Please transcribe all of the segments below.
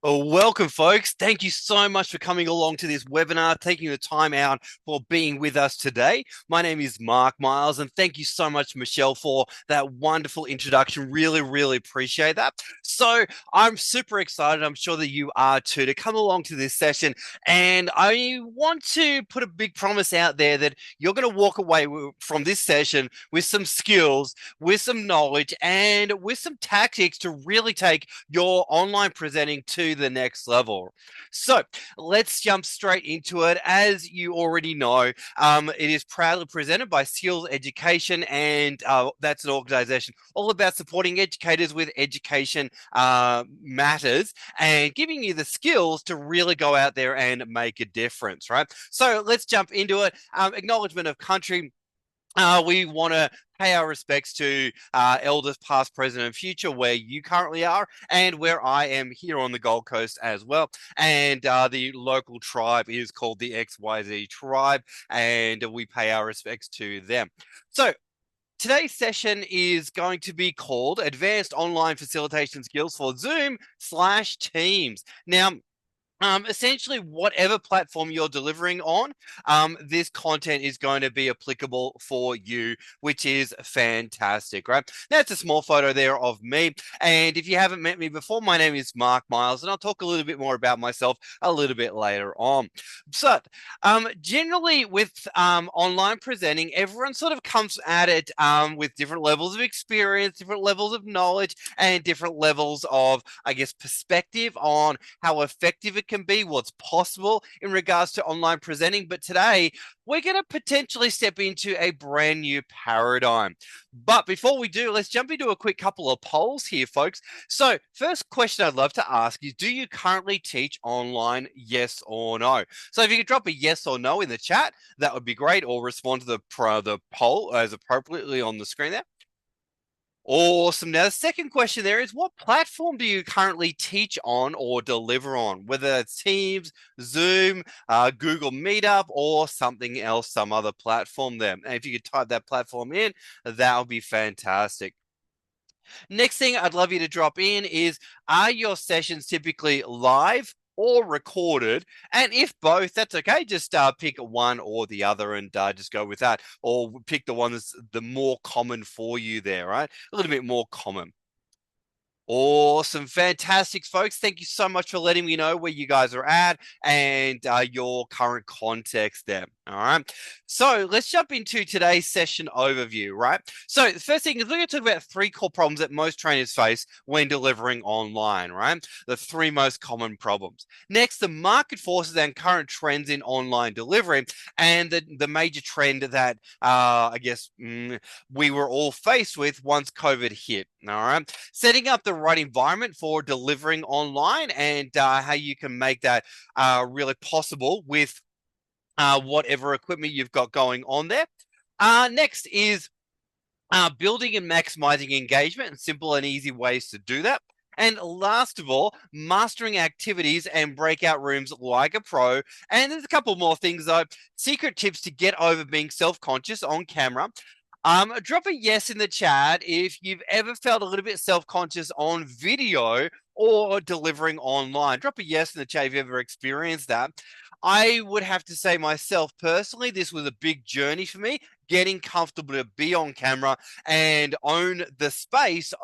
Well, welcome, folks. Thank you so much for coming along to this webinar, taking the time out for being with us today. My name is Mark Miles, and thank you so much, Michelle, for that wonderful introduction. Really, really appreciate that. So, I'm super excited. I'm sure that you are too, to come along to this session. And I want to put a big promise out there that you're going to walk away from this session with some skills, with some knowledge, and with some tactics to really take your online presenting to the next level. So let's jump straight into it. As you already know, it is proudly presented by Skills Education, and that's an organization all about supporting educators with education matters and giving you the skills to really go out there and make a difference, right? So let's jump into it. Acknowledgement of country. We want to pay our respects to elders past, present, and future, where you currently are and where I am here on the Gold Coast as well. And the local tribe is called the XYZ tribe, and we pay our respects to them. So today's session is going to be called Advanced Online Facilitation Skills for Zoom/Teams. Now, essentially, whatever platform you're delivering on, this content is going to be applicable for you, which is fantastic, right? Now, it's a small photo there of me. And if you haven't met me before, my name is Mark Miles, and I'll talk a little bit more about myself a little bit later on. So, generally, with online presenting, everyone sort of comes at it with different levels of experience, different levels of knowledge, and different levels of, I guess, perspective on how effective it can be, what's possible in regards to online presenting. But today, we're going to potentially step into a brand new paradigm. But before we do, let's jump into a quick couple of polls here, folks. So, first question I'd love to ask is, do you currently teach online, yes or no? So, if you could drop a yes or no in the chat, that would be great, or respond to the poll as appropriately on the screen there. Awesome. Now, the second question there is, what platform do you currently teach on or deliver on? Whether it's Teams, Zoom, Google Meetup, or something else, some other platform there. And if you could type that platform in, that would be fantastic. Next thing I'd love you to drop in is, are your sessions typically live or recorded? And if both, that's okay. Just pick one or the other and just go with that. Or pick the one that's the more common for you there, right? A little bit more common. Awesome. Fantastic, folks. Thank you so much for letting me know where you guys are at and your current context there. All right. So let's jump into today's session overview, right? So the first thing is, we're going to talk about three core problems that most trainers face when delivering online, right? The three most common problems. Next, the market forces and current trends in online delivery, and the major trend that I guess we were all faced with once COVID hit. All right. Setting up the right environment for delivering online, and how you can make that really possible with whatever equipment you've got going on there. Next is building and maximizing engagement, and simple and easy ways to do that. And last of all, mastering activities and breakout rooms like a pro. And there's a couple more things though. Secret tips to get over being self-conscious on camera. Drop a yes in the chat if you've ever felt a little bit self-conscious on video or delivering online. Drop a yes in the chat if you've ever experienced that. I would have to say myself personally, this was a big journey for me, getting comfortable to be on camera and own the space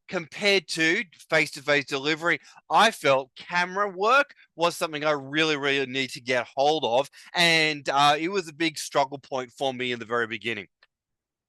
compared to face-to-face delivery. I felt camera work was something I really, really need to get hold of. And it was a big struggle point for me in the very beginning.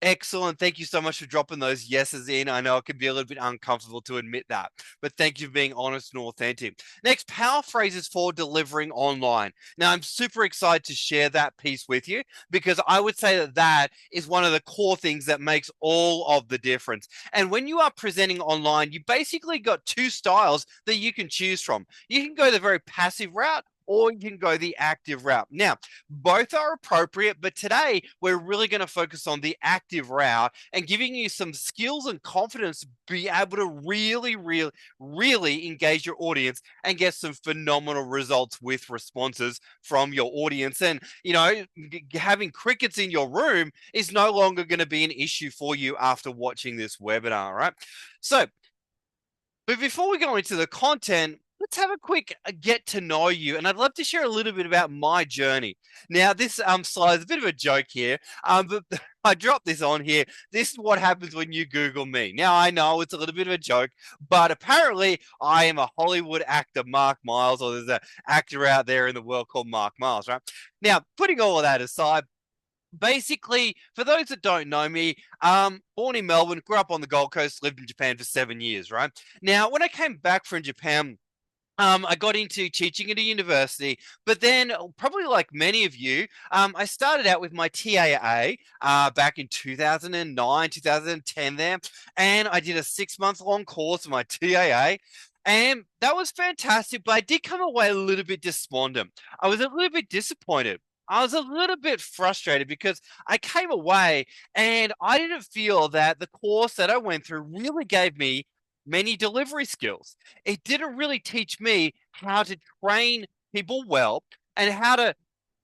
Excellent. Thank you so much for dropping those yeses in. I know it can be a little bit uncomfortable to admit that, but thank you for being honest and authentic. Next, power phrases for delivering online. Now, I'm super excited to share that piece with you, because I would say that that is one of the core things that makes all of the difference. And when you are presenting online, you basically got two styles that you can choose from. You can go the very passive route, or you can go the active route. Now, both are appropriate, but today we're really going to focus on the active route and giving you some skills and confidence to be able to really, really, really engage your audience and get some phenomenal results with responses from your audience. And, you know, having crickets in your room is no longer going to be an issue for you after watching this webinar, right? So, but before we go into the content, let's have a quick get to know you, and I'd love to share a little bit about my journey. Now, this slide is a bit of a joke here, but I dropped this on here. This is what happens when you Google me. Now, I know it's a little bit of a joke, but apparently I am a Hollywood actor, Mark Miles, or there's an actor out there in the world called Mark Miles, right? Now, putting all of that aside, basically, for those that don't know me, born in Melbourne, grew up on the Gold Coast, lived in Japan for 7 years, right? Now, when I came back from Japan, I got into teaching at a university, but then, probably like many of you, I started out with my TAA back in 2009, 2010 there, and I did a 6 month long course of my TAA. And that was fantastic, but I did come away a little bit despondent. I was a little bit disappointed. I was a little bit frustrated because I came away and I didn't feel that the course that I went through really gave me many delivery skills. It didn't really teach me how to train people well and how to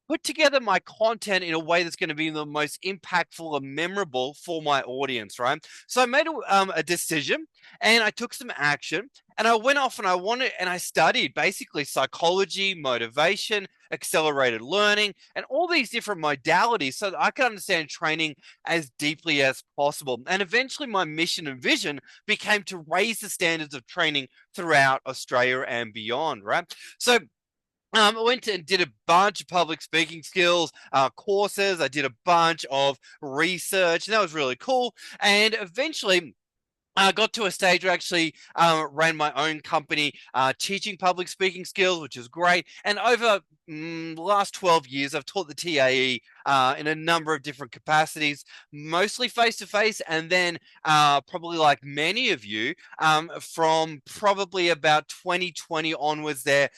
put together my content in a way that's going to be the most impactful and memorable for my audience, right? So I made a decision and I took some action and I went off and I studied basically psychology, motivation, accelerated learning, and all these different modalities so that I could understand training as deeply as possible. And eventually my mission and vision became to raise the standards of training throughout Australia and beyond, right? So I went and did a bunch of public speaking skills courses. I did a bunch of research, and that was really cool. And eventually, I got to a stage where I actually ran my own company teaching public speaking skills, which is great. And over the last 12 years, I've taught the TAE in a number of different capacities, mostly face to face, and then probably like many of you, from probably about 2020 onwards, there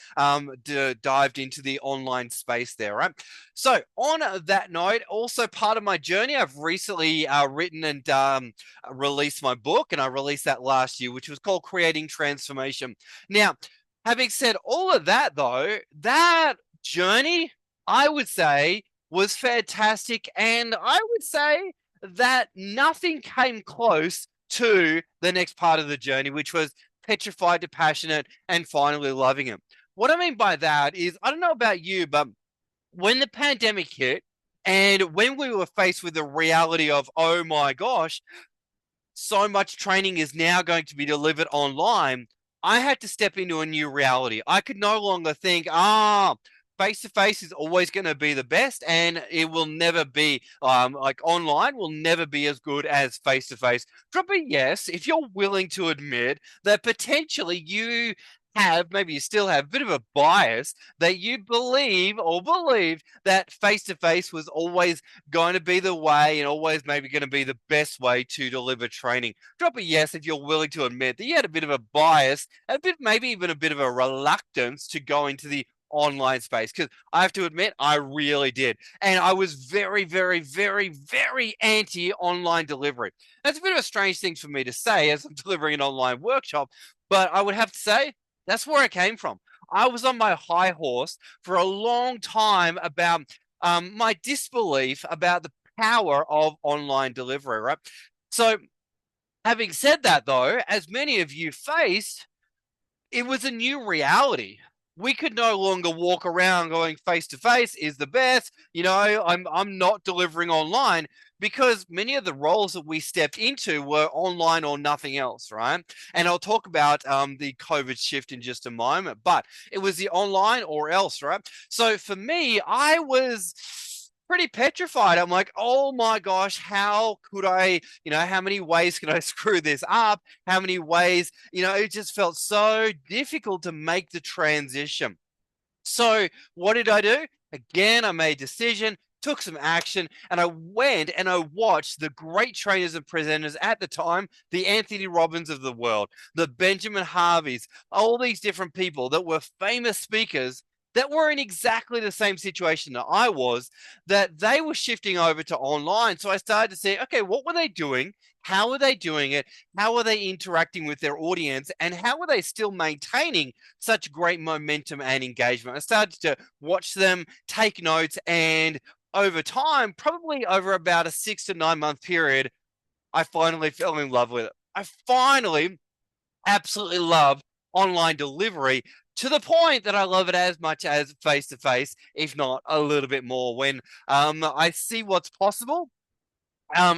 dived into the online space there, right? So on that note, also part of my journey, I've recently written and released my book, and I released that last year, which was called Creating Transformation. Now, having said all of that, though, that journey, I would say, was fantastic, and I would say that nothing came close to the next part of the journey, which was petrified to passionate and finally loving it. What I mean by that is, I don't know about you, but when the pandemic hit and when we were faced with the reality of, oh my gosh, so much training is now going to be delivered online, I had to step into a new reality. I could no longer think, face to face is always going to be the best, and it will never be like online will never be as good as face to face. Drop a yes if you're willing to admit that potentially you have, maybe you still have a bit of a bias that you believed that face to face was always going to be the way and always maybe going to be the best way to deliver training. Drop a yes if you're willing to admit that you had a bit of a bias, a bit, maybe even a bit of a reluctance to go into the online space, because I have to admit I really did, and I was very, very, very, very anti online delivery. That's a bit of a strange thing for me to say as I'm delivering an online workshop, but I would have to say that's where I came from. I was on my high horse for a long time about my disbelief about the power of online delivery, right? So, having said that, though, as many of you faced, it was a new reality. We could no longer walk around going face to face is the best. I'm not delivering online, because many of the roles that we stepped into were online or nothing else, right? And I'll talk about the COVID shift in just a moment, but it was the online or else, right? So for me, I was pretty petrified. I'm like, oh my gosh, how could I, how many ways can I screw this up? How many ways, it just felt so difficult to make the transition. So what did I do? Again, I made a decision, took some action, and I went and I watched the great trainers and presenters at the time, the Anthony Robbins of the world, the Benjamin Harveys, all these different people that were famous speakers that were in exactly the same situation that I was, that they were shifting over to online. So I started to say, okay, what were they doing? How were they doing it? How were they interacting with their audience? And how were they still maintaining such great momentum and engagement? I started to watch them, take notes, and over time, probably over about a 6 to 9 month period, I finally fell in love with it. I finally absolutely love online delivery to the point that I love it as much as face to face, if not a little bit more. When I see what's possible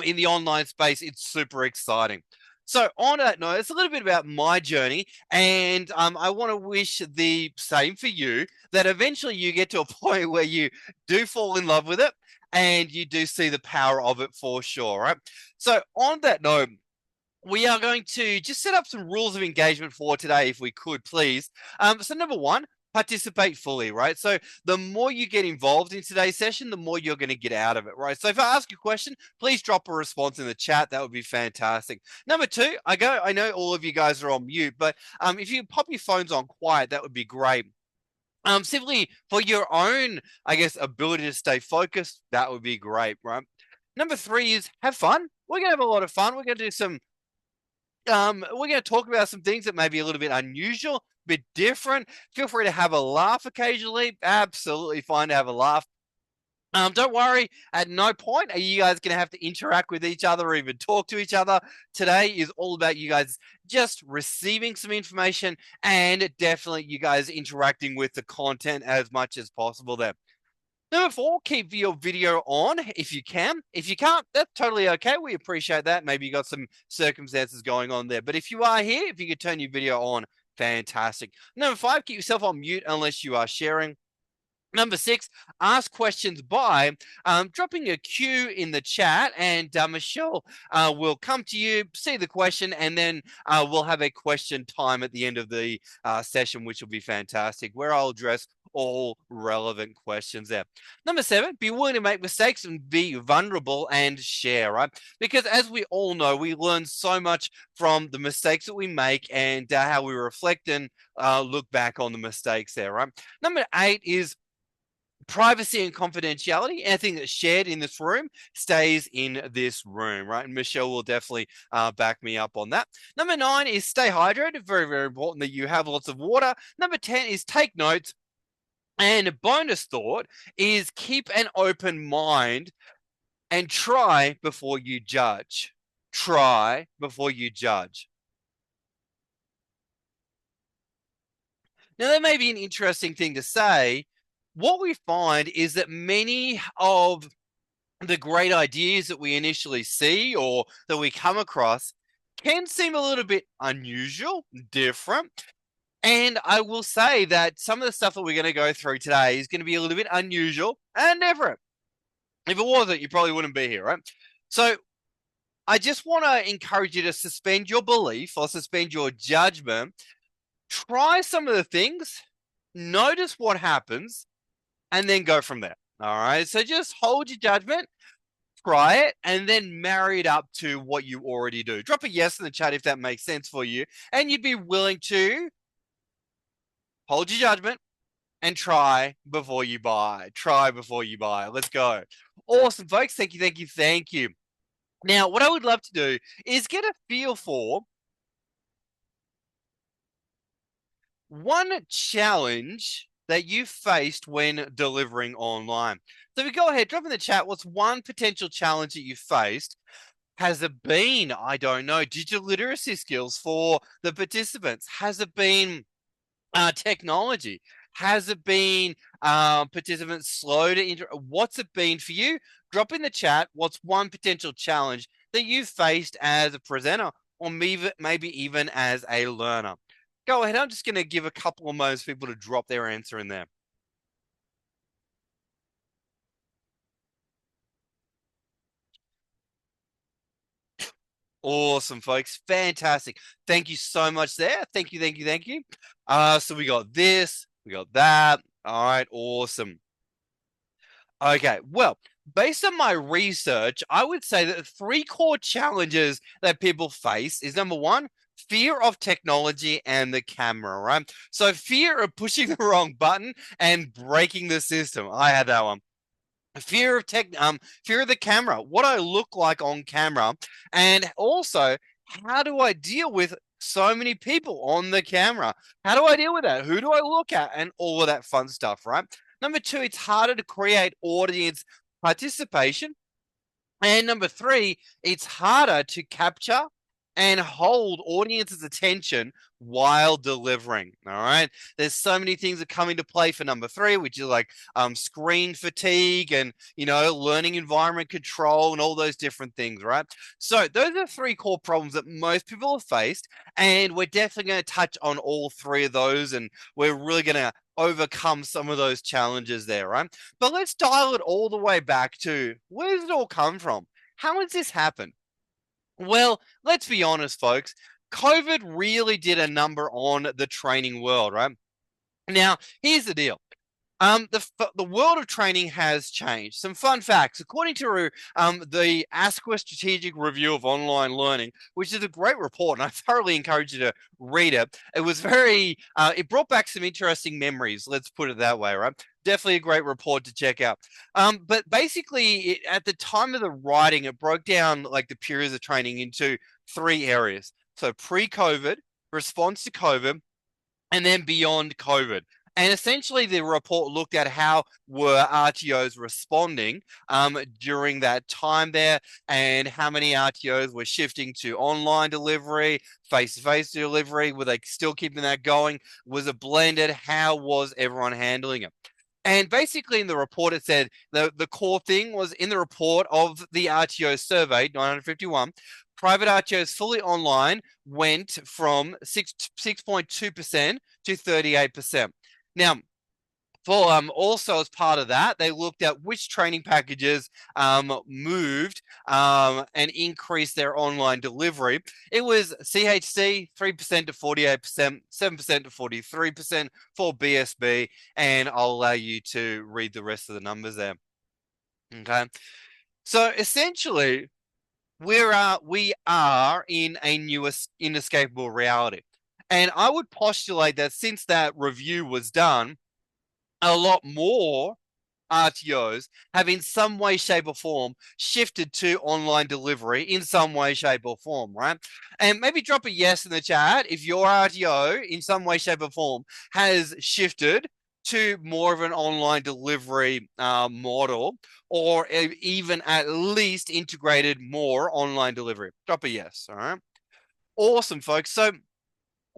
in the online space, it's super exciting. So on that note, it's a little bit about my journey, and I want to wish the same for you, that eventually you get to a point where you do fall in love with it and you do see the power of it for sure, right? So on that note, we are going to just set up some rules of engagement for today, if we could, please. So number one, participate fully, right? So the more you get involved in today's session, the more you're going to get out of it, right? So if I ask you a question, please drop a response in the chat. That would be fantastic. Number two, I know all of you guys are on mute, but if you pop your phones on quiet, that would be great. Simply for your own, I guess, ability to stay focused, that would be great, right? Number three is have fun. We're gonna have a lot of fun. We're gonna do some we're going to talk about some things that may be a little bit unusual, a bit different. Feel free to have a laugh occasionally. Absolutely fine to have a laugh. Don't worry, at no point are you guys going to have to interact with each other or even talk to each other. Today is all about you guys just receiving some information and definitely you guys interacting with the content as much as possible there. Number four, keep your video on if you can. If you can't, that's totally okay. We appreciate that. Maybe you got some circumstances going on there. But if you are here, if you could turn your video on, fantastic. Number five, keep yourself on mute unless you are sharing. Number six, ask questions by dropping a Q in the chat, and Michelle will come to you, see the question, and then we'll have a question time at the end of the session, which will be fantastic, where I'll address all relevant questions there. Number seven, be willing to make mistakes and be vulnerable and share, right? Because as we all know, we learn so much from the mistakes that we make and how we reflect and look back on the mistakes there, right? Number eight is privacy and confidentiality. Anything that's shared in this room stays in this room, right? And Michelle will definitely back me up on that. Number nine is stay hydrated. Very, very important that you have lots of water. Number 10 is take notes. And a bonus thought is keep an open mind and try before you judge. Try before you judge. Now, that may be an interesting thing to say. What we find is that many of the great ideas that we initially see or that we come across can seem a little bit unusual, different. And I will say that some of the stuff that we're going to go through today is going to be a little bit unusual and different. If it wasn't, you probably wouldn't be here, right? So I just want to encourage you to suspend your belief or suspend your judgment. Try some of the things, notice what happens, and then go from there. All right. So just hold your judgment, try it, and then marry it up to what you already do. Drop a yes in the chat if that makes sense for you. And you'd be willing to hold your judgment and try before you buy. Try before you buy. Let's go. Awesome, folks. Thank you, thank you, thank you. Now, what I would love to do is get a feel for one challenge that you faced when delivering online. So we go ahead, drop in the chat, what's one potential challenge that you faced? Has it been, I don't know, digital literacy skills for the participants? Has it been technology? Has it been participants slow to what's it been for you? Drop in the chat what's one potential challenge that you faced as a presenter or maybe even as a learner. Go ahead. I'm just going to give a couple of moments for people to drop their answer in there. Awesome, folks. Fantastic. Thank you so much there. Thank you, thank you, thank you. So we got this, we got that. All right, awesome. Okay, well, based on my research, I would say that the three core challenges that people face is number one, fear of technology and the camera, right? So fear of pushing the wrong button and breaking the system. I had that one. Fear of fear of the camera, what I look like on camera, and also how do I deal with so many people on the camera? How do I deal with that? Who do I look at? And all of that fun stuff, right? Number two, it's harder to create audience participation. And number three, it's harder to capture and hold audience's attention while delivering. All right. There's so many things that come into play for number three, which is like screen fatigue and, learning environment control and all those different things, right? So those are three core problems that most people have faced. And we're definitely going to touch on all three of those. And we're really going to overcome some of those challenges there, right? But let's dial it all the way back to where does it all come from? How has this happened? Well, let's be honest, folks. COVID really did a number on the training world, right? Now, here's the deal. The world of training has changed. Some fun facts. According to the ASQA Strategic Review of Online Learning, which is a great report, and I thoroughly encourage you to read it. It brought back some interesting memories. Let's put it that way, right? Definitely a great report to check out. But basically, at the time of the writing, it broke down like the periods of training into three areas. So pre-COVID, response to COVID, and then beyond COVID. And essentially, the report looked at how were RTOs responding during that time there, and how many RTOs were shifting to online delivery, face-to-face delivery. Were they still keeping that going? Was it blended? How was everyone handling it? And basically, in the report, it said the core thing was in the report of the RTO survey, 951. Private RTOs fully online went from 6.2% to 38%. Now, for also as part of that, they looked at which training packages moved and increased their online delivery. It was CHC 3% to 48%, 7% to 43% for BSB, and I'll allow you to read the rest of the numbers there. Okay, so essentially, we are in a new inescapable reality, and I would postulate that since that review was done, a lot more RTOs have in some way, shape, or form shifted to online delivery in some way, shape, or form, right? And maybe drop a yes in the chat if your RTO in some way, shape, or form has shifted to more of an online delivery model, or even at least integrated more online delivery. Drop a yes, all right? Awesome, folks. So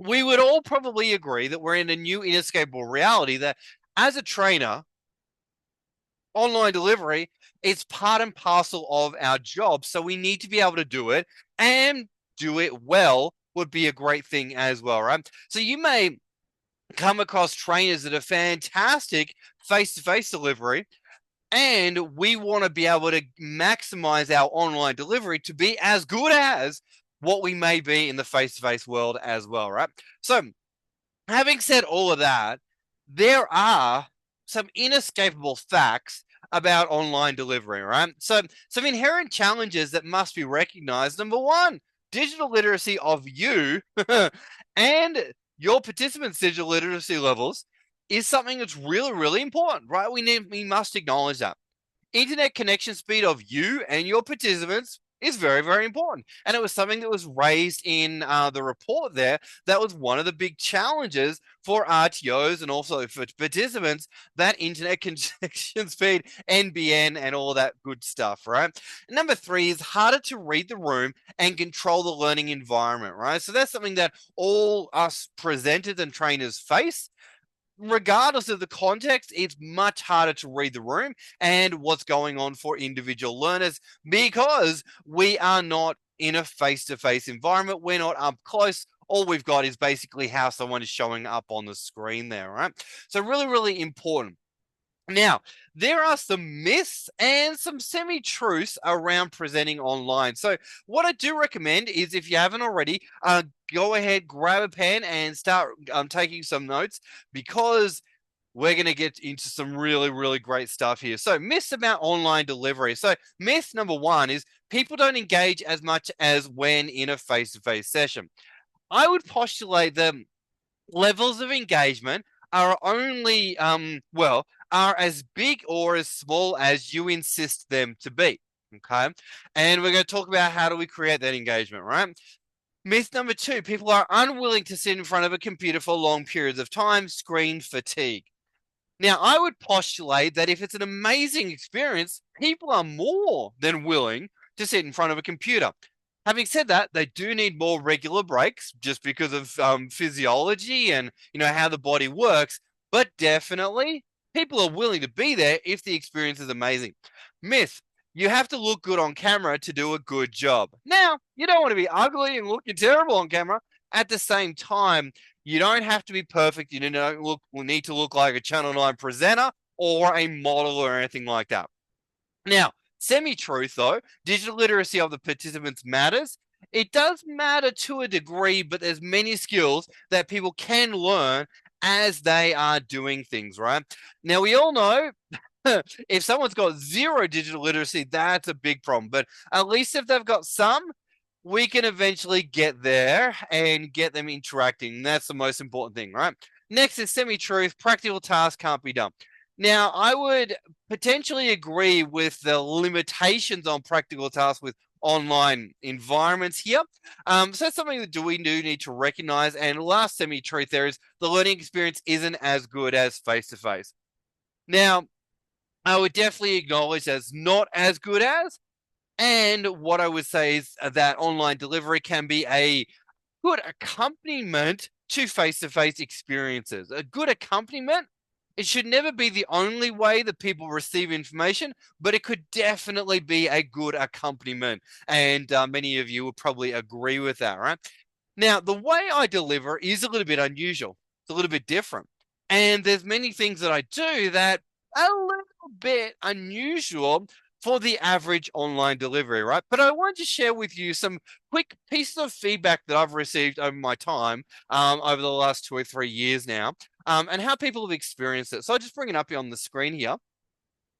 we would all probably agree that we're in a new inescapable reality that as a trainer, online delivery is part and parcel of our job. So we need to be able to do it, and do it well would be a great thing as well, right? So you may come across trainers that are fantastic face-to-face delivery, and we want to be able to maximize our online delivery to be as good as what we may be in the face-to-face world as well, right? So having said all of that, there are some inescapable facts about online delivery, right? So some inherent challenges that must be recognized. Number one, digital literacy of you and your participants' digital literacy levels is something that's really, really important, right? We must acknowledge that. Internet connection speed of you and your participants is very, very important. And it was something that was raised in the report there. That was one of the big challenges for RTOs and also for participants, that internet connection speed, NBN, and all that good stuff, right? Number three is harder to read the room and control the learning environment, right? So that's something that all us presenters and trainers face. Regardless of the context, it's much harder to read the room and what's going on for individual learners, because we are not in a face-to-face environment. We're not up close. All we've got is basically how someone is showing up on the screen there, right? So really, really important. Now, there are some myths and some semi-truths around presenting online. So what I do recommend is, if you haven't already, go ahead, grab a pen and start taking some notes, because we're going to get into some really, really great stuff here. So myths about online delivery. So myth number one is people don't engage as much as when in a face-to-face session. I would postulate that levels of engagement are only are as big or as small as you insist them to be. Okay, and we're going to talk about how do we create that engagement, right? Myth number two, people are unwilling to sit in front of a computer for long periods of time, screen fatigue. Now, I would postulate that if it's an amazing experience, people are more than willing to sit in front of a computer. Having said that, they do need more regular breaks just because of physiology and how the body works. But definitely, people are willing to be there if the experience is amazing. Myth: you have to look good on camera to do a good job. Now, you don't want to be ugly and looking terrible on camera. At the same time, you don't have to be perfect. You don't need to look like a Channel 9 presenter or a model or anything like that. Now, semi-truth though, digital literacy of the participants matters. It does matter to a degree, but there's many skills that people can learn as they are doing things, right? Now, we all know if someone's got zero digital literacy, that's a big problem. But at least if they've got some, we can eventually get there and get them interacting. That's the most important thing, right? Next is semi-truth. Practical tasks can't be done. Now, I would potentially agree with the limitations on practical tasks with online environments here. So that's something that we do need to recognize. And last semi-truth there is the learning experience isn't as good as face-to-face. Now, I would definitely acknowledge that's not as good as. And what I would say is that online delivery can be a good accompaniment to face-to-face experiences. A good accompaniment, it should never be the only way that people receive information, but it could definitely be a good accompaniment. And many of you would probably agree with that, right? Now, the way I deliver is a little bit unusual. It's a little bit different. And there's many things that I do that are a little bit unusual for the average online delivery, right? But I wanted to share with you some quick pieces of feedback that I've received over my time, over the last 2 or 3 years now, and how people have experienced it. So I'll just bring it up here on the screen here. All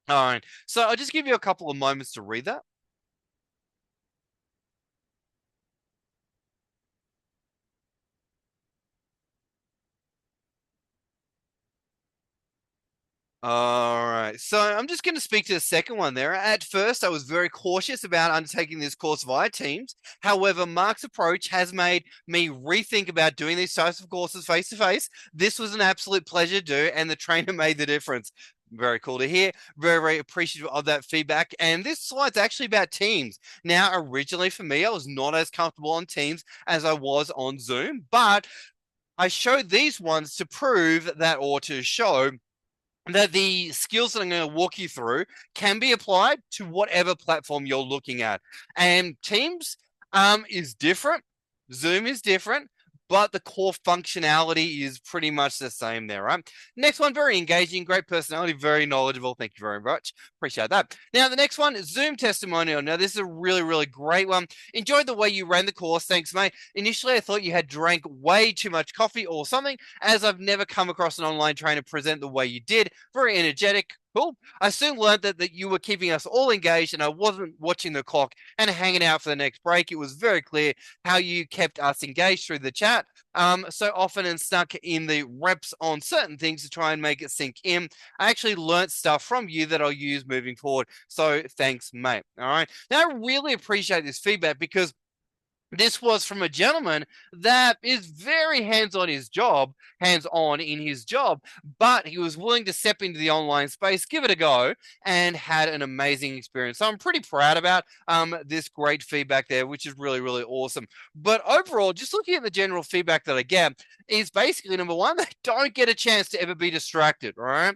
right. So I'll just give you a couple of moments to read that. All right. So I'm just going to speak to the second one there. At first, I was very cautious about undertaking this course via Teams. However, Mark's approach has made me rethink about doing these types of courses face to face. This was an absolute pleasure to do, and the trainer made the difference. Very cool to hear. Very, very appreciative of that feedback. And this slide's actually about Teams. Now, originally for me, I was not as comfortable on Teams as I was on Zoom, but I showed these ones to prove that, or to show that the skills that I'm going to walk you through can be applied to whatever platform you're looking at. And Teams is different, Zoom is different, but the core functionality is pretty much the same there, right? Next one, very engaging, great personality, very knowledgeable. Thank you very much. Appreciate that. Now, the next one, Zoom testimonial. Now, this is a really, really great one. Enjoyed the way you ran the course. Thanks, mate. Initially, I thought you had drank way too much coffee or something, as I've never come across an online trainer present the way you did. Very energetic. Cool. I soon learned that you were keeping us all engaged and I wasn't watching the clock and hanging out for the next break. It was very clear how you kept us engaged through the chat so often and stuck in the reps on certain things to try and make it sink in. I actually learnt stuff from you that I'll use moving forward. So thanks, mate. All right. Now, I really appreciate this feedback because this was from a gentleman that is very hands-on in his job, but he was willing to step into the online space, give it a go, and had an amazing experience. So I'm pretty proud about this great feedback there, which is really, really awesome. But overall, just looking at the general feedback that I get is basically number one, they don't get a chance to ever be distracted, right?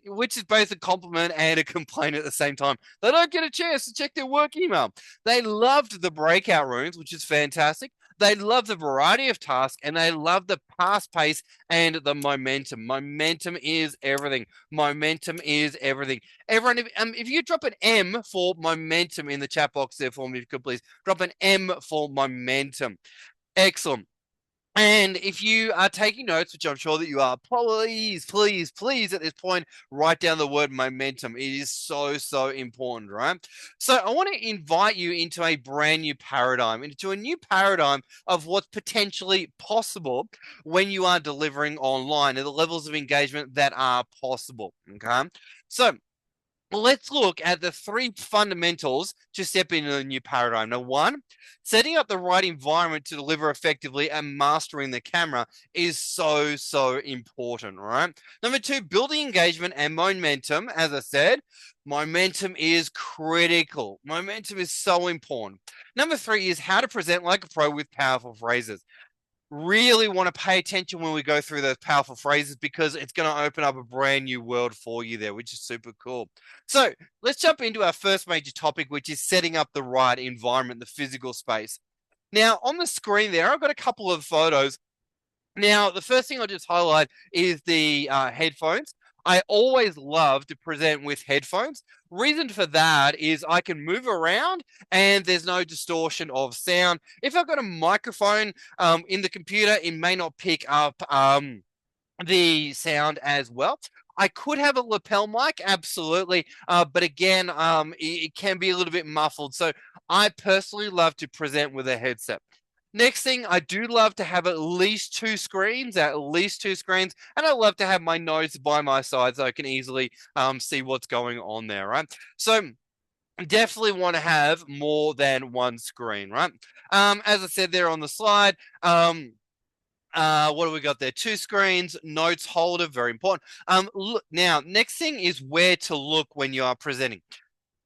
Which is both a compliment and a complaint at the same time. They don't get a chance to check their work email. They loved the breakout rooms, which is fantastic. They love the variety of tasks and they love the fast pace and the momentum. Momentum is everything. Momentum is everything. Everyone, if you drop an M for momentum in the chat box there for me, if you could please drop an M for momentum. Excellent. And if you are taking notes, which I'm sure that you are, please, please, please at this point, write down the word momentum. It is so, so important, right? So I want to invite you into a brand new paradigm, into a new paradigm of what's potentially possible when you are delivering online and the levels of engagement that are possible, okay? So let's look at the three fundamentals to step into a new paradigm. Now, one, setting up the right environment to deliver effectively and mastering the camera is so important, right? Number two, building engagement and momentum. As I said, momentum is critical. Momentum is so important. Number three is how to present like a pro with powerful phrases. Really want to pay attention when we go through those powerful phrases because it's going to open up a brand new world for you there, which is super cool. So let's jump into our first major topic, which is setting up the right environment, the physical space. Now, on the screen there, I've got a couple of photos. Now, the first thing I'll just highlight is the headphones. I always love to present with headphones. Reason for that is I can move around and there's no distortion of sound. If I've got a microphone in the computer, it may not pick up the sound as well. I could have a lapel mic, absolutely, but again, it can be a little bit muffled. So I personally love to present with a headset. Next thing, I do love to have at least two screens, and I love to have my notes by my side so I can easily see what's going on there, right? So definitely want to have more than one screen, right? As I said there on the slide, what do we got there? Two screens, notes holder, very important. Look, now, next thing is where to look when you are presenting.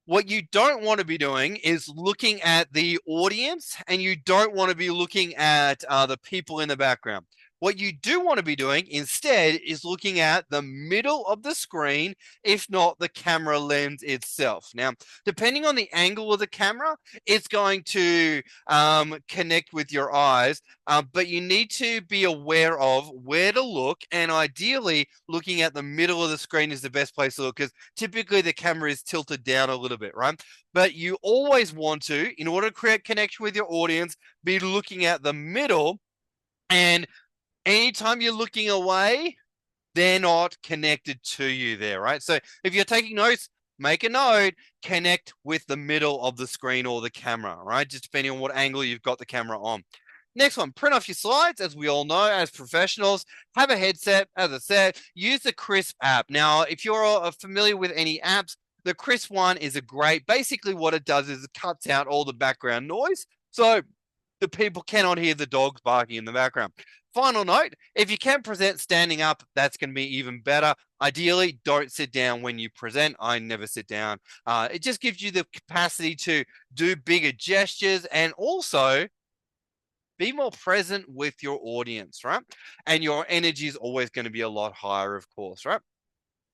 What you don't want to be doing is looking at the audience, and you don't want to be looking at the people in the background. What you do want to be doing instead is looking at the middle of the screen, if not the camera lens itself. Now, depending on the angle of the camera, it's going to connect with your eyes, but you need to be aware of where to look, and ideally, looking at the middle of the screen is the best place to look because typically the camera is tilted down a little bit, right? But you always want to, in order to create connection with your audience, be looking at the middle, and anytime you're looking away, they're not connected to you there, right? So if you're taking notes, make a note, connect with the middle of the screen or the camera, right? Just depending on what angle you've got the camera on. Next one, print off your slides. As we all know, as professionals, have a headset. As I said, use the Crisp app. Now, if you're familiar with any apps, the Crisp one is a great, basically what it does is it cuts out all the background noise. So the people cannot hear the dogs barking in the background. Final note, if you can present standing up, that's going to be even better. Ideally, don't sit down when you present. I never sit down. It just gives you the capacity to do bigger gestures and also be more present with your audience, right? And your energy is always going to be a lot higher, of course, right?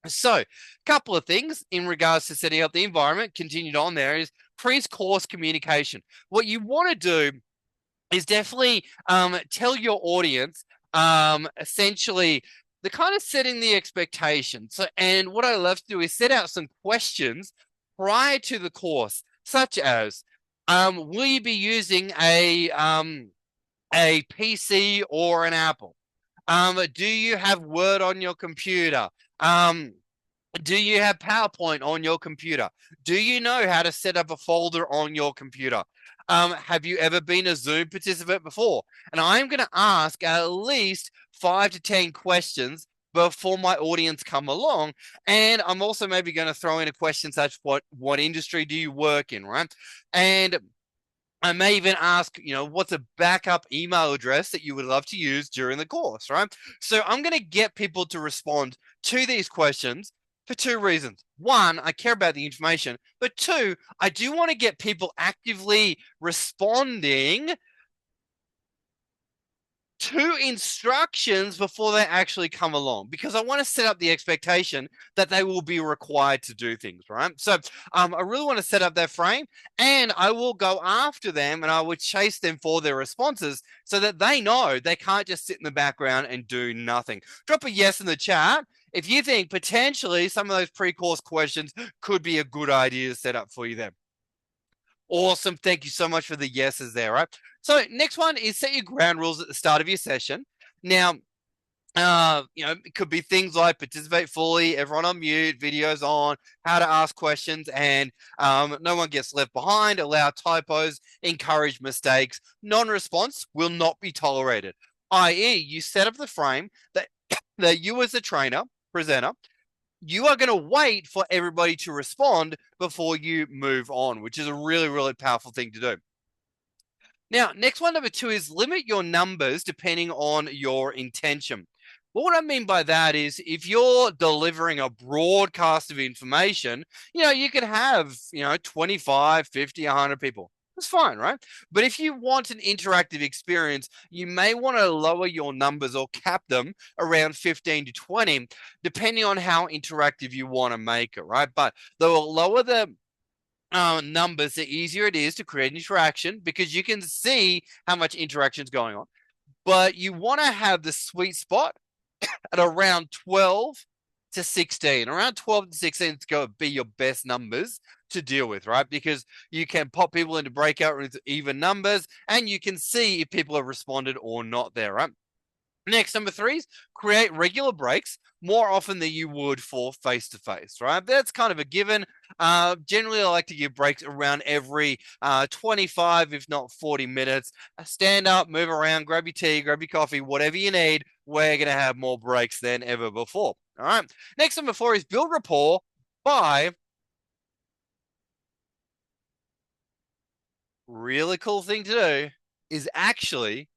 So, a couple of things in regards to setting up the environment, continued on there, is pre-course communication. What you want to do is definitely tell your audience essentially the kind of setting the expectation. So, and what I love to do is set out some questions prior to the course, such as, will you be using a PC or an Apple? Do you have Word on your computer? Do you have PowerPoint on your computer? Do you know how to set up a folder on your computer? Have you ever been a Zoom participant before? And I'm going to ask at least 5 to 10 questions before my audience come along. And I'm also maybe going to throw in a question such what industry do you work in, right? And I may even ask, what's a backup email address that you would love to use during the course, right? So I'm going to get people to respond to these questions for two reasons. One, I care about the information, but two, I do want to get people actively responding to instructions before they actually come along, because I want to set up the expectation that they will be required to do things, right? So I really want to set up that frame, and I will go after them and I would chase them for their responses so that they know they can't just sit in the background and do nothing. Drop a yes in the chat if you think potentially some of those pre-course questions could be a good idea to set up for you there. Awesome. Thank you so much for the yeses there, right? So next one is set your ground rules at the start of your session. Now, it could be things like participate fully, everyone on mute, videos on, how to ask questions, and no one gets left behind, allow typos, encourage mistakes. Non-response will not be tolerated, i.e. you set up the frame that you as a trainer, presenter, you are going to wait for everybody to respond before you move on, which is a really, really powerful thing to do. Now, next one, number two, is limit your numbers depending on your intention. What I mean by that is if you're delivering a broadcast of information, you can have, 25, 50, 100 people. That's fine, right? But if you want an interactive experience, you may want to lower your numbers or cap them around 15 to 20, depending on how interactive you want to make it, right? But the lower the numbers, the easier it is to create interaction because you can see how much interaction is going on. But you want to have the sweet spot at around 12 to 16. Around 12 to 16 is going to be your best numbers to deal with, right? Because you can pop people into breakout rooms with even numbers and you can see if people have responded or not there, right? Next, number three is create regular breaks more often than you would for face-to-face, right? That's kind of a given. Generally, I like to give breaks around every 25, if not 40 minutes. Stand up, move around, grab your tea, grab your coffee, whatever you need. We're going to have more breaks than ever before, all right? Next, number four is build rapport by really cool thing to do is actually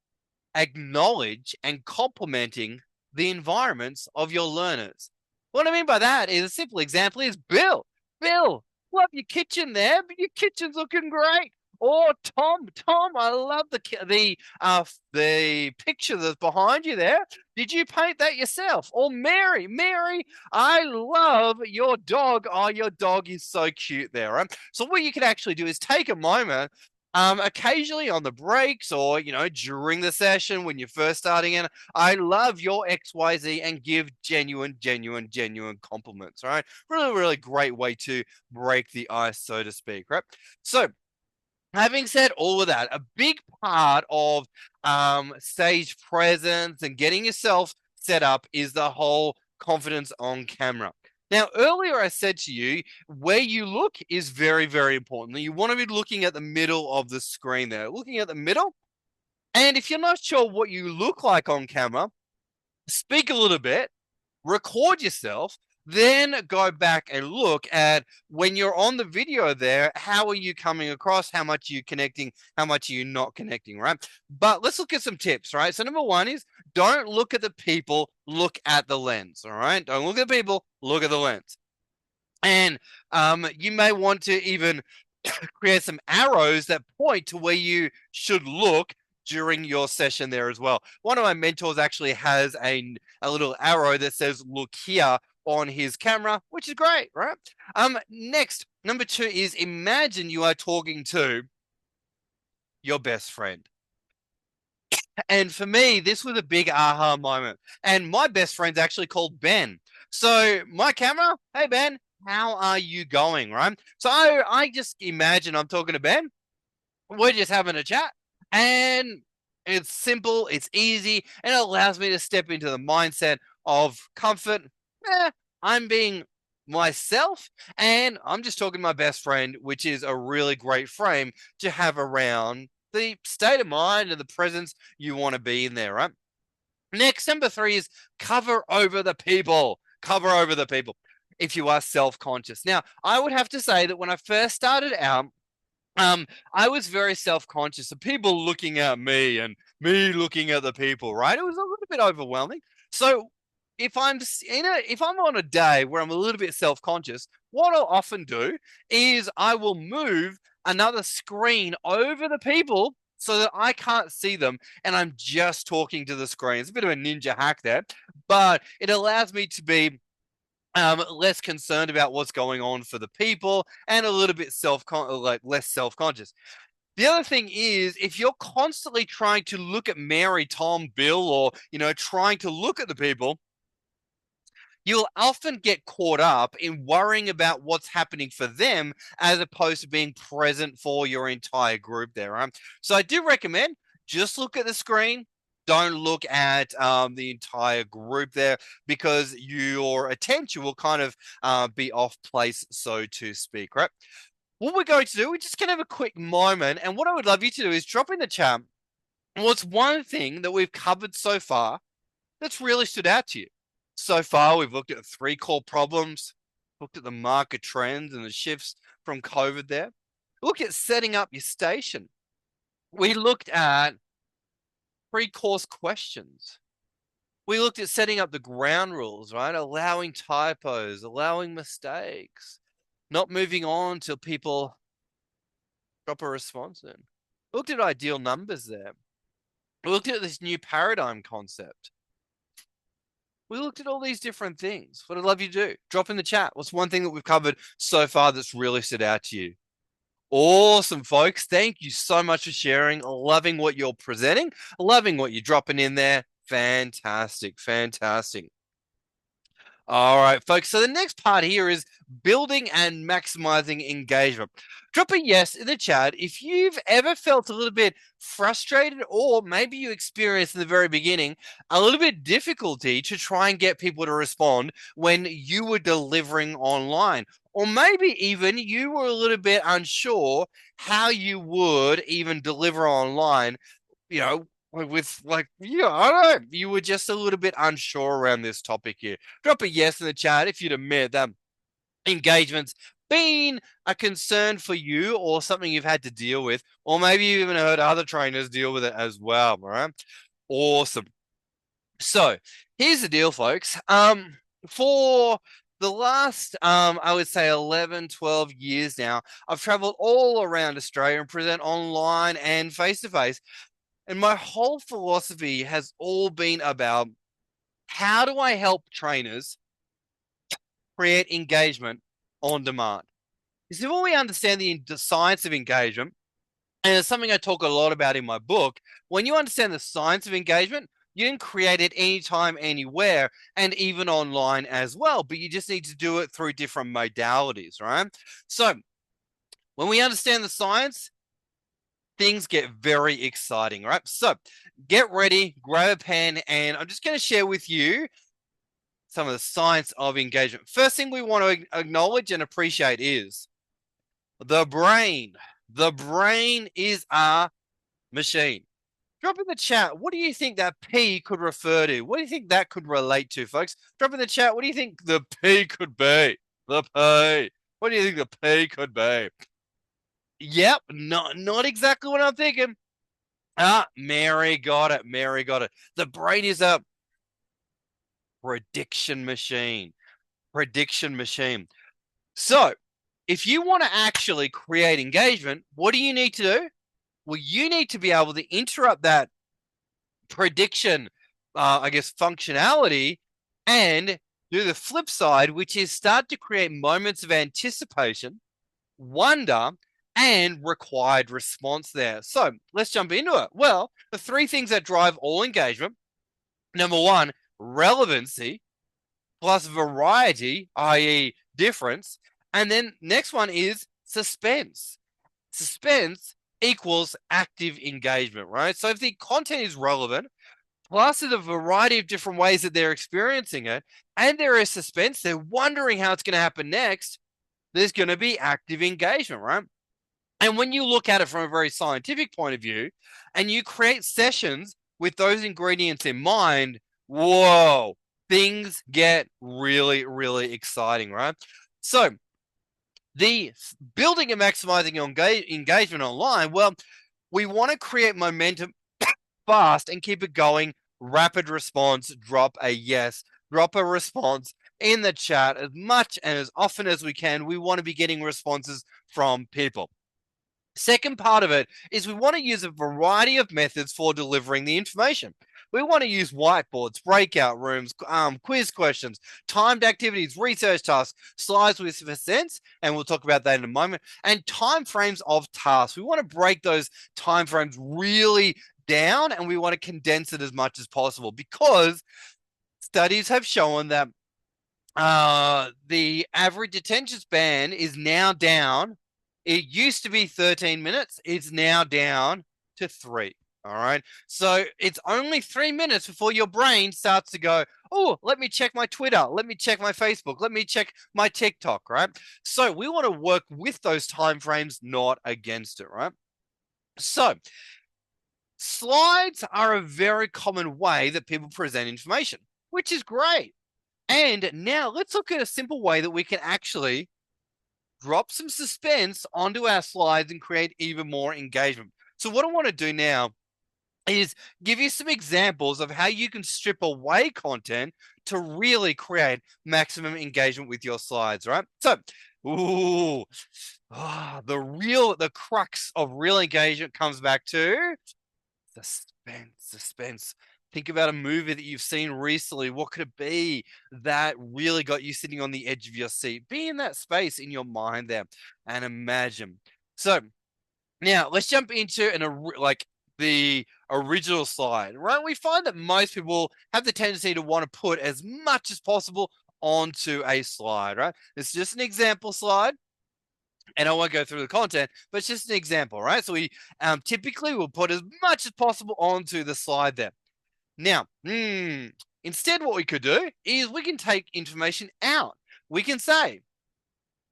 acknowledge and complimenting the environments of your learners. What I mean by that is a simple example is Bill. Bill, love your kitchen there, but your kitchen's looking great. Or Tom, I love the picture that's behind you there. Did you paint that yourself? Or Mary, I love your dog. Oh, your dog is so cute there. Right? So what you can actually do is take a moment occasionally on the breaks or, during the session when you're first starting in, I love your XYZ and give genuine compliments, right? Really, really great way to break the ice, so to speak, right? So, having said all of that, a big part of stage presence and getting yourself set up is the whole confidence on camera. Now, earlier I said to you, where you look is very, very important. You want to be looking at the middle of the screen there, looking at the middle. And if you're not sure what you look like on camera, speak a little bit, record yourself, then go back and look at when you're on the video there, how are you coming across? How much are you connecting? How much are you not connecting, right? But let's look at some tips, right? So number one is don't look at the people, look at the lens, all right? Don't look at the people, look at the lens. And you may want to even create some arrows that point to where you should look during your session there as well. One of my mentors actually has a little arrow that says look here on his camera, which is great, right? Next, number two is imagine you are talking to your best friend. And for me, this was a big aha moment. And my best friend's actually called Ben. So my camera, hey Ben, how are you going, right? So I just imagine I'm talking to Ben. We're just having a chat. And it's simple, it's easy, and it allows me to step into the mindset of comfort. I'm being myself, and I'm just talking to my best friend, which is a really great frame to have around the state of mind and the presence you want to be in there, right? Next, number three is cover over the people. Cover over the people if you are self-conscious. Now, I would have to say that when I first started out, I was very self-conscious of people looking at me and me looking at the people, right? It was a little bit overwhelming. So if I'm on a day where I'm a little bit self-conscious, what I'll often do is I will move another screen over the people so that I can't see them and I'm just talking to the screen. It's a bit of a ninja hack there, but it allows me to be less concerned about what's going on for the people and a little bit less self-conscious. The other thing is if you're constantly trying to look at Mary, Tom, Bill, or trying to look at the people, you'll often get caught up in worrying about what's happening for them as opposed to being present for your entire group there. Right? So I do recommend just look at the screen. Don't look at the entire group there because your attention will kind of be off place, so to speak, right? What we're going to do, we're just going to have a quick moment. And what I would love you to do is drop in the chat what's one thing that we've covered so far that's really stood out to you. So far, we've looked at 3 core problems, looked at the market trends and the shifts from COVID there. Look at setting up your station. We looked at pre-course questions. We looked at setting up the ground rules, right? Allowing typos, allowing mistakes, not moving on till people drop a response in. Looked at ideal numbers there. We looked at this new paradigm concept. We looked at all these different things. What I'd love you to do, drop in the chat. What's one thing that we've covered so far that's really stood out to you? Awesome, folks. Thank you so much for sharing. Loving what you're presenting. Loving what you're dropping in there. Fantastic. Fantastic. All right, folks. So the next part here is building and maximizing engagement. Drop a yes in the chat if you've ever felt a little bit frustrated, or maybe you experienced in the very beginning a little bit difficulty to try and get people to respond when you were delivering online. Or maybe even you were a little bit unsure how you would even deliver online, you know, with like, yeah, I don't know, you were just a little bit unsure around this topic here. Drop a yes in the chat if you'd admit that engagement's been a concern for you or something you've had to deal with, or maybe you even heard other trainers deal with it as well. All right. Awesome. So here's the deal, folks. For the last, I would say 11, 12 years now, I've traveled all around Australia and present online and face to face. And my whole philosophy has all been about how do I help trainers create engagement on demand? Because when we understand the science of engagement, and it's something I talk a lot about in my book, when you understand the science of engagement, you can create it anytime, anywhere, and even online as well. But you just need to do it through different modalities, right? So when we understand the science, things get very exciting, right? So get ready, grab a pen, and I'm just going to share with you some of the science of engagement. First thing we want to acknowledge and appreciate is the brain. The brain is a machine. Drop in the chat, what do you think that P could refer to? What do you think that could relate to, folks? Drop in the chat, what do you think the P could be? The P. What do you think the P could be? Yep, not exactly what I'm thinking. Mary got it. Mary got it. The brain is a prediction machine. Prediction machine. So, if you want to actually create engagement, what do you need to do? Well, you need to be able to interrupt that prediction, I guess, functionality and do the flip side, which is start to create moments of anticipation, wonder, and required response there. So let's jump into it. Well, the 3 things that drive all engagement: number 1, relevancy plus variety, i.e., difference. And then next one is suspense. Suspense equals active engagement, right? So if the content is relevant, plus there's a variety of different ways that they're experiencing it, and there is suspense, they're wondering how it's going to happen next, there's going to be active engagement, right? And when you look at it from a very scientific point of view, and you create sessions with those ingredients in mind, whoa, things get really, really exciting, right? So the building and maximizing engagement online, well, we want to create momentum fast and keep it going. Rapid response, drop a yes, drop a response in the chat as much and as often as we can. We want to be getting responses from people. Second part of it is we want to use a variety of methods for delivering the information. We want to use whiteboards, breakout rooms, quiz questions, timed activities, research tasks, slides with sense, and we'll talk about that in a moment, and time frames of tasks. We want to break those time frames really down, and we want to condense it as much as possible, because studies have shown that the average attention span is now down. It used to be 13 minutes. It's now down to 3. All right. So it's only 3 minutes before your brain starts to go, oh, let me check my Twitter. Let me check my Facebook. Let me check my TikTok. Right. So we want to work with those time frames, not against it. Right. So slides are a very common way that people present information, which is great. And now let's look at a simple way that we can actually drop some suspense onto our slides and create even more engagement. So what I want to do now is give you some examples of how you can strip away content to really create maximum engagement with your slides, right? So, the crux of real engagement comes back to suspense. Think about a movie that you've seen recently. What could it be that really got you sitting on the edge of your seat? Be in that space in your mind there and imagine. So now let's jump into the original slide, right? We find that most people have the tendency to want to put as much as possible onto a slide, right? It's just an example slide, and I won't go through the content, but it's just an example, right? So we typically will put as much as possible onto the slide there. Now, instead, what we could do is we can take information out. We can say,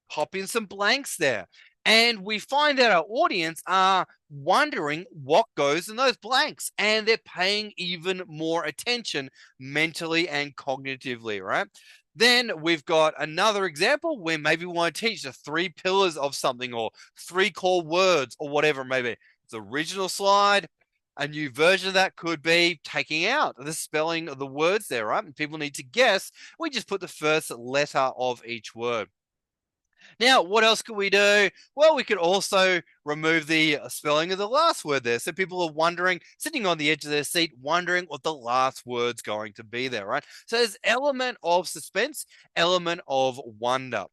pop in some blanks there. And we find that our audience are wondering what goes in those blanks, and they're paying even more attention mentally and cognitively, right? Then we've got another example where maybe we want to teach the 3 pillars of something or 3 core words or whatever it may be. It's the original slide. A new version of that could be taking out the spelling of the words there, right? And people need to guess. We just put the first letter of each word. Now, what else could we do? Well, we could also remove the spelling of the last word there. So people are wondering, sitting on the edge of their seat, wondering what the last word's going to be there, right? So there's element of suspense, element of wonder.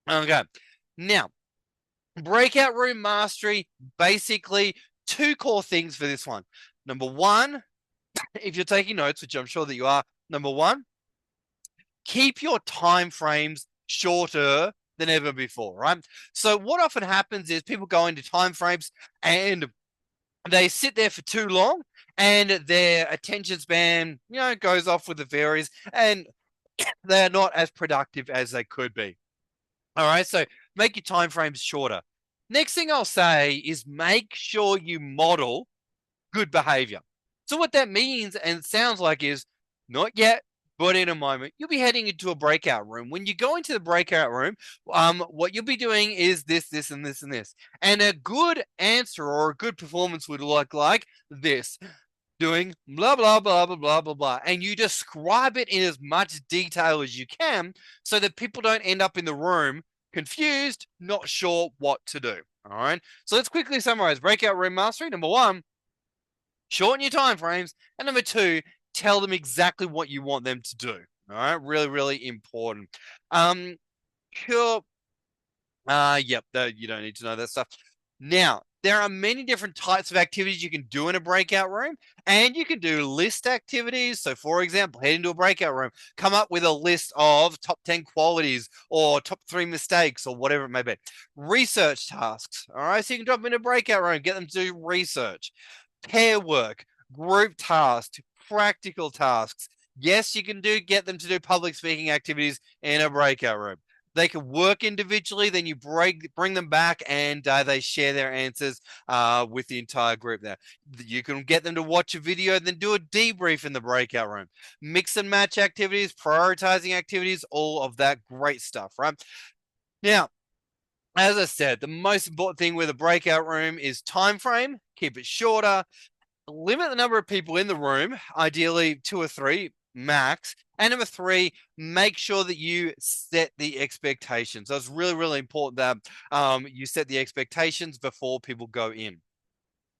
Okay. Now, breakout room mastery, basically 2 core things for this one. Number 1, if you're taking notes, which I'm sure that you are, number 1, keep your time frames shorter than ever before, right? So what often happens is people go into time frames and they sit there for too long, and their attention span, goes off with the varies, and they're not as productive as they could be. All right, so make your time frames shorter. Next thing I'll say is make sure you model good behavior. So what that means and sounds like is not yet, but in a moment, you'll be heading into a breakout room. When you go into the breakout room, what you'll be doing is this, this, and this, and this. And a good answer or a good performance would look like this. Doing blah, blah, blah, blah, blah, blah, blah. And you describe it in as much detail as you can so that people don't end up in the room confused, not sure what to do. All right. So let's quickly summarize breakout room mastery. Number 1, shorten your time frames. And number 2, tell them exactly what you want them to do. All right. Really, really important. Sure. Yep. You don't need to know that stuff. Now, there are many different types of activities you can do in a breakout room, and you can do list activities. So, for example, head into a breakout room, come up with a list of top 10 qualities or top 3 mistakes or whatever it may be. Research tasks. All right. So you can drop them in a breakout room, get them to do research. Pair work, group tasks, practical tasks. Yes, you can get them to do public speaking activities in a breakout room. They can work individually, then you bring them back and they share their answers with the entire group there. You can get them to watch a video, then do a debrief in the breakout room. Mix and match activities, prioritizing activities, all of that great stuff, right? Now, as I said, the most important thing with a breakout room is time frame. Keep it shorter. Limit the number of people in the room, ideally 2 or 3 max. And number 3, make sure that you set the expectations. So it's really, really important that you set the expectations before people go in.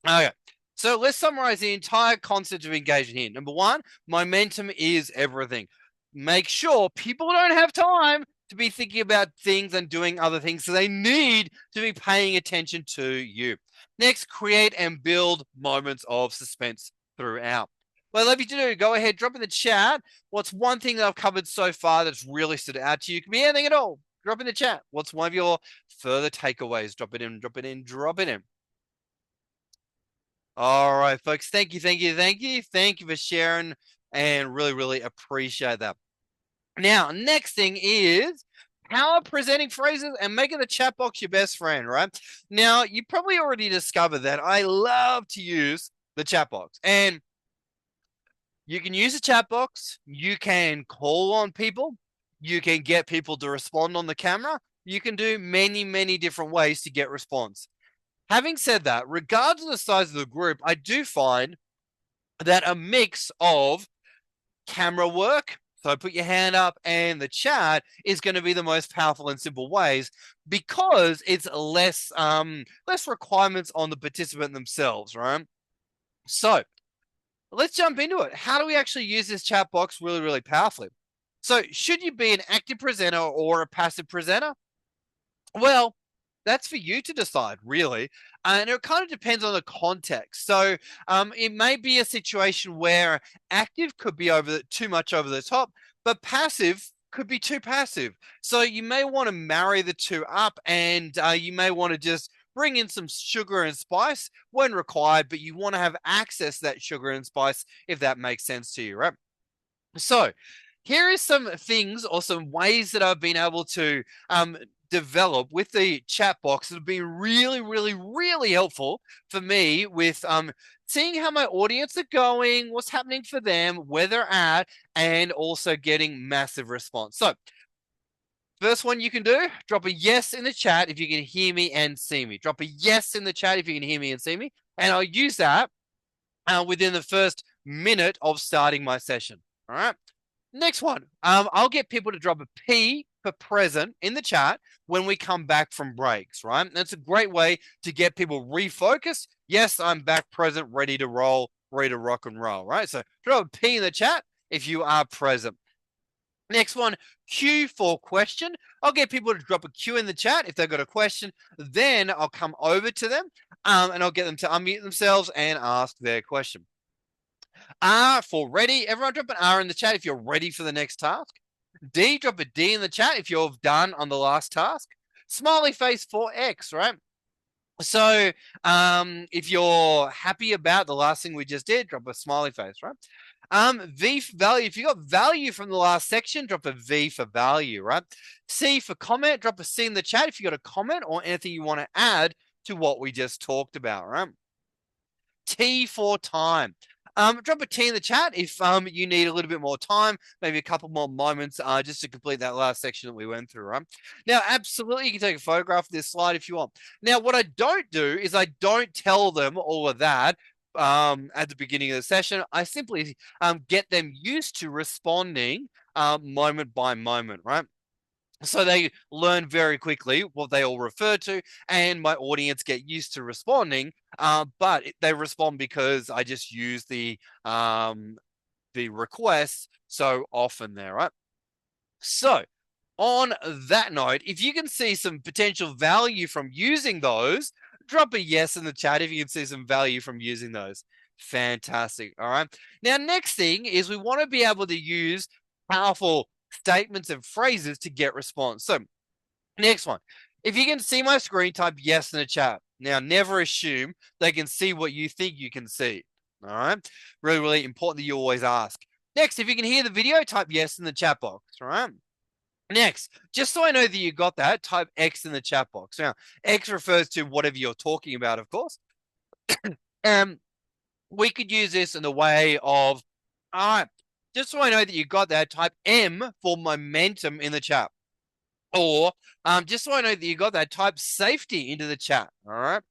Okay. So let's summarize the entire concept of engagement here. Number 1, momentum is everything. Make sure people don't have time to be thinking about things and doing other things, so they need to be paying attention to you. Next, create and build moments of suspense throughout. What I'd love you to do, go ahead, drop in the chat. What's one thing that I've covered so far that's really stood out to you? It can be anything at all. Drop in the chat. What's one of your further takeaways? Drop it in, drop it in, drop it in. All right, folks. Thank you, thank you, thank you. Thank you for sharing and really, really appreciate that. Now, next thing is power presenting phrases and making the chat box your best friend, right? Now, you probably already discovered that I love to use the chat box. And You can use a chat box. You can call on people. You can get people to respond on the camera. You can do many, many different ways to get response. Having said that, regardless of the size of the group, I do find that a mix of camera work, so put your hand up, and the chat is going to be the most powerful and simple ways because it's less requirements on the participant themselves, right? So let's jump into it. How do we actually use this chat box really, really powerfully? So should you be an active presenter or a passive presenter? Well, that's for you to decide, really. And it kind of depends on the context. So it may be a situation where active could be too much over the top, but passive could be too passive. So you may want to marry the two up, and you may want to just bring in some sugar and spice when required, but you want to have access to that sugar and spice if that makes sense to you, right? So here is some things or some ways that I've been able to develop with the chat box that have been really, really, really helpful for me with seeing how my audience are going, what's happening for them, where they're at, and also getting massive response. So first one you can do, drop a yes in the chat if you can hear me and see me. Drop a yes in the chat if you can hear me and see me. And I'll use that within the first minute of starting my session. All right. Next one. I'll get people to drop a P for present in the chat when we come back from breaks, right? That's a great way to get people refocused. Yes, I'm back present, ready to roll, ready to rock and roll, right? So drop a P in the chat if you are present. Next one, Q for question. I'll get people to drop a Q in the chat if they've got a question. Then I'll come over to them and I'll get them to unmute themselves and ask their question. R for ready. Everyone drop an R in the chat if you're ready for the next task. D, drop a D in the chat if you're done on the last task. Smiley face for X, right? So if you're happy about the last thing we just did, drop a smiley face, right? V for value. If you got value from the last section, drop a V for value, right? C for comment, drop a C in the chat if you got a comment or anything you want to add to what we just talked about, right? T for time. Drop a T in the chat if you need a little bit more time, maybe a couple more moments just to complete that last section that we went through, right? Now, absolutely, you can take a photograph of this slide if you want. Now, what I don't do is I don't tell them all of that at the beginning of the session. I simply get them used to responding moment by moment, right? So they learn very quickly what they all refer to, and my audience get used to responding. But they respond because I just use the requests so often there, right? So on that note, if you can see some potential value from using those, drop a yes in the chat if you can see some value from using those. Fantastic. All right. Now, next thing is we want to be able to use powerful statements and phrases to get response. So, next one. If you can see my screen, type yes in the chat. Now, never assume they can see what you think you can see. All right. Really, really important that you always ask. Next, if you can hear the video, type yes in the chat box. All right. Next, just so I know that you got that, type X in the chat box. Now, X refers to whatever you're talking about, of course. We could use this in the way of, all right, just so I know that you got that, type M for momentum in the chat. Or just so I know that you got that, type safety into the chat. All right.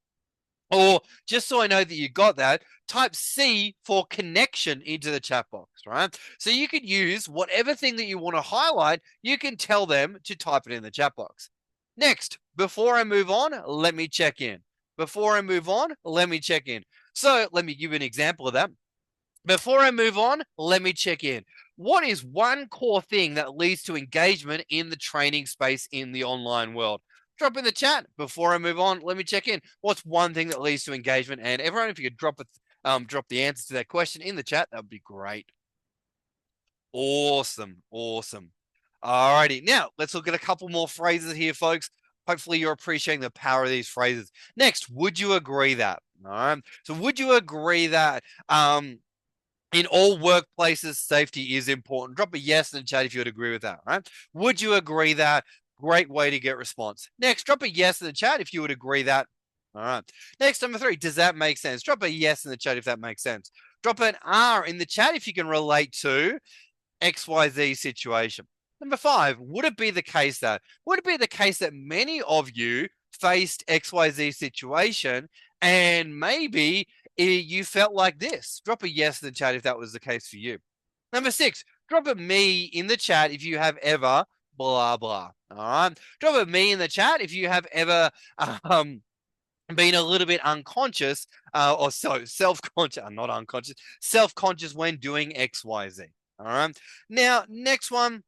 Or just so I know that you got that, type C for connection into the chat box, right? So you could use whatever thing that you want to highlight, you can tell them to type it in the chat box. Next, before I move on, let me check in. Before I move on, let me check in. So let me give you an example of that. Before I move on, let me check in. What is one core thing that leads to engagement in the training space in the online world? Drop in the chat. Before I move on, let me check in. What's one thing that leads to engagement? And everyone, if you could drop the answer to that question in the chat, that would be great. Awesome, awesome. Alrighty, now let's look at a couple more phrases here, folks. Hopefully, you're appreciating the power of these phrases. Next, would you agree that? All right. So, would you agree that in all workplaces, safety is important? Drop a yes in the chat if you would agree with that, right? Would you agree that? Great way to get response. Next, drop a yes in the chat if you would agree that. All right. Next, number 3, does that make sense? Drop a yes in the chat if that makes sense. Drop an R in the chat if you can relate to XYZ situation. Number 5, would it be the case that many of you faced XYZ situation and maybe you felt like this? Drop a yes in the chat if that was the case for you. Number 6, drop a me in the chat if you have ever blah blah. All right. Drop a me in the chat if you have ever been a little bit unconscious or so self-conscious, not unconscious, self-conscious when doing XYZ. All right. Now, next one,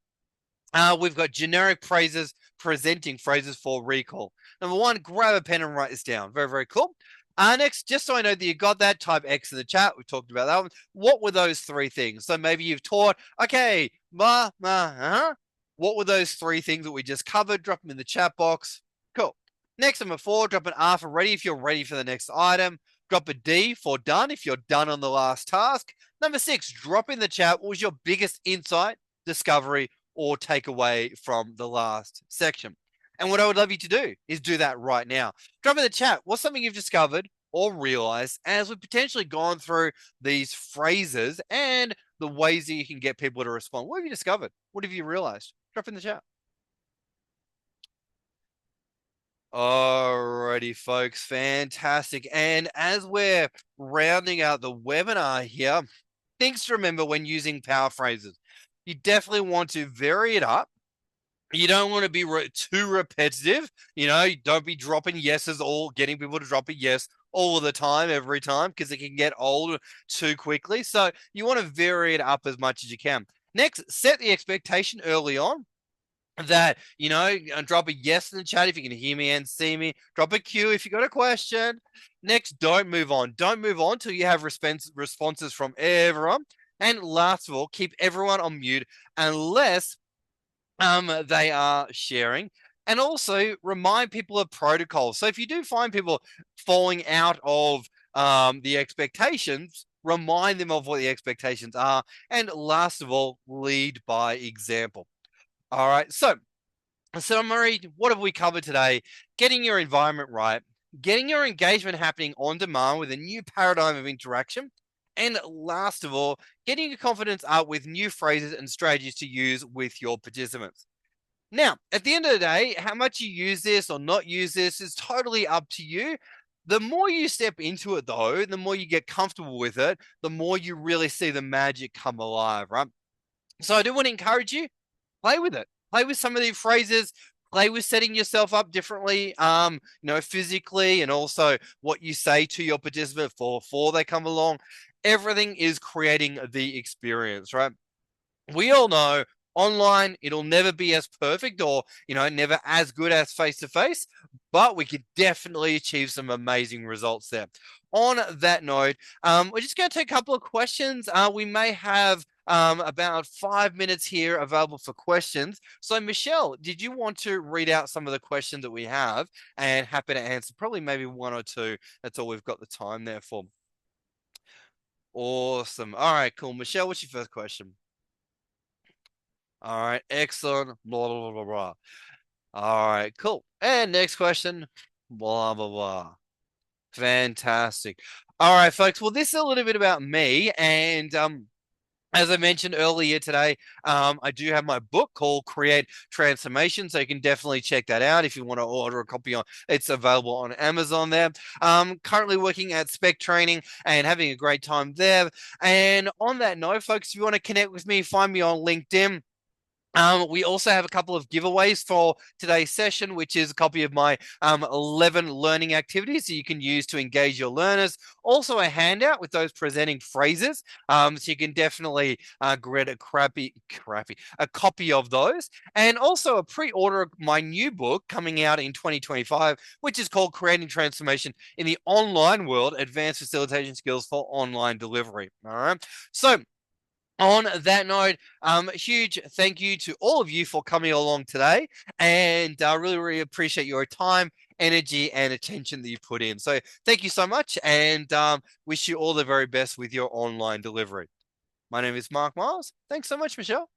we've got generic phrases, presenting phrases for recall. Number 1, grab a pen and write this down. Very, very cool. Next, just so I know that you got that, type X in the chat. We talked about that one. What were those 3 things? So maybe you've taught, okay, what were those 3 things that we just covered? Drop them in the chat box. Cool. Next, number 4, drop an R for ready if you're ready for the next item. Drop a D for done if you're done on the last task. Number 6, drop in the chat what was your biggest insight, discovery, or takeaway from the last section. And what I would love you to do is do that right now. Drop in the chat what's something you've discovered or realized as we've potentially gone through these phrases and the ways that you can get people to respond. What have you discovered? What have you realized? Drop in the chat. Alrighty, folks, fantastic. And as we're rounding out the webinar here, things to remember when using power phrases. You definitely want to vary it up. You don't want to be too repetitive. You don't be dropping yeses or getting people to drop a yes all of the time, every time, because it can get old too quickly. So you want to vary it up as much as you can. Next, set the expectation early on that, drop a yes in the chat if you can hear me and see me. Drop a Q if you got a question. Next, don't move on. Don't move on till you have responses from everyone. And last of all, keep everyone on mute unless they are sharing. And also remind people of protocols. So if you do find people falling out of the expectations, remind them of what the expectations are. And last of all, lead by example. All right. So, summary, what have we covered today? Getting your environment right, getting your engagement happening on demand with a new paradigm of interaction, and last of all, getting your confidence up with new phrases and strategies to use with your participants. Now, at the end of the day, how much you use this or not use this is totally up to you. The more you step into it, though, the more you get comfortable with it, the more you really see the magic come alive, right? So I do want to encourage you, play with it. Play with some of these phrases. Play with setting yourself up differently, physically, and also what you say to your participant before they come along. Everything is creating the experience, right? We all know online, it'll never be as perfect or, never as good as face-to-face, but we can definitely achieve some amazing results there. On that note, we're just going to take a couple of questions. We may have about 5 minutes here available for questions. So, Michelle, did you want to read out some of the questions that we have? And happy to answer probably maybe 1 or 2. That's all we've got the time there for. Awesome. All right, cool. Michelle, what's your first question? All right, excellent. Blah, blah, blah, blah. All right, cool. And next question. Blah, blah, blah. Fantastic. All right, folks. Well, this is a little bit about me. And as I mentioned earlier today, I do have my book called Create Transformation. So you can definitely check that out if you want to order a copy. It's available on Amazon there. Currently working at Spec Training and having a great time there. And on that note, folks, if you want to connect with me, find me on LinkedIn. We also have a couple of giveaways for today's session, which is a copy of my 11 learning activities that you can use to engage your learners. Also a handout with those presenting phrases. So you can definitely get a copy of those. And also a pre-order of my new book coming out in 2025, which is called Creating Transformation in the Online World, Advanced Facilitation Skills for Online Delivery. All right. So, on that note, huge thank you to all of you for coming along today, and I really, really appreciate your time, energy, and attention that you put in. So thank you so much, and wish you all the very best with your online delivery. My name is Mark Miles. Thanks so much, Michelle.